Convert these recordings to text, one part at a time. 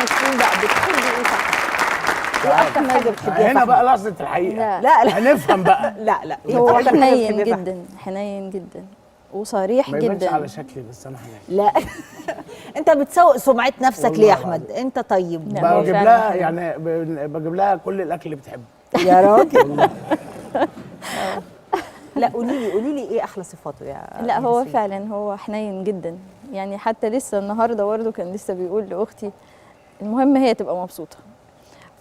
سنين بقى بتحبي ايه في احمد؟ ايه اكتر حاجه بتحبيها هنا في بقى أحمد؟ لحظه الحقيقه. لا لا هنفهم بقى. لا إيه هو أكتر حاجة حنين بتحبيها في أحمد؟ جدا، حنين جدا وصريح ما يبانش جدا. على شكلي بس انا حنين. لا انت بتسوق سمعه نفسك والله ليه يا احمد؟ العظيم. انت طيب. لا، هو بجيب فعلاً لها حنين. يعني بجيب لها كل الاكل اللي بتحبه يا راجل والله. لا قولي لي ايه احلى صفاته يا لا هو ياسمين؟ فعلا هو حنين جدا، يعني حتى لسه النهارده برضه كان لسه بيقول لاختي المهم هي تبقى مبسوطه،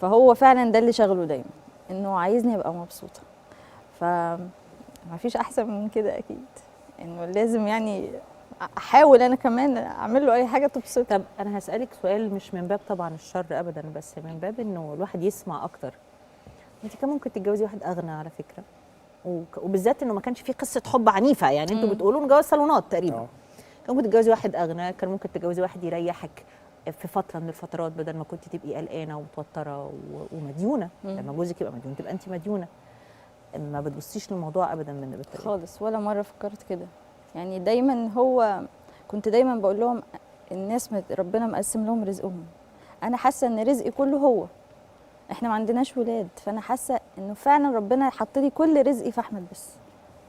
فهو فعلا ده اللي شغله دايما، انه عايزني ابقى مبسوطه. فما فيش احسن من كده اكيد، انه لازم يعني احاول انا كمان اعمل له اي حاجه تبسطه. طب انا هسالك سؤال مش من باب طبعا الشر ابدا، بس من باب انه الواحد يسمع اكتر. انت كان ممكن تتجوزي واحد اغنى على فكره، وبالذات انه ما كانش في قصه حب عنيفه، يعني انتوا بتقولوا جواز صالونات تقريبا. كان ممكن تتجوزي واحد اغنى، كان ممكن تتجوزي واحد يريحك في فتره من الفترات، بدل ما كنت تبقي قلقانه ومتوتره ومديونه. لما جوزك يبقى مديون تبقى انت مديونه. ما بتبصيش للموضوع ابدا من بالطريقه خالص ولا مره فكرت كده، يعني دايما هو كنت دايما بقول لهم الناس ربنا مقسم لهم رزقهم، انا حاسه ان رزقي كله هو، احنا ما عندناش ولاد، فانا حاسه انه فعلا ربنا حط لي كل رزقي في احمد بس،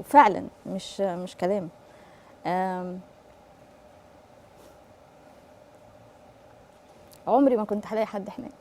وفعلا مش كلام. عمري ما كنت هلاقي حد هناك.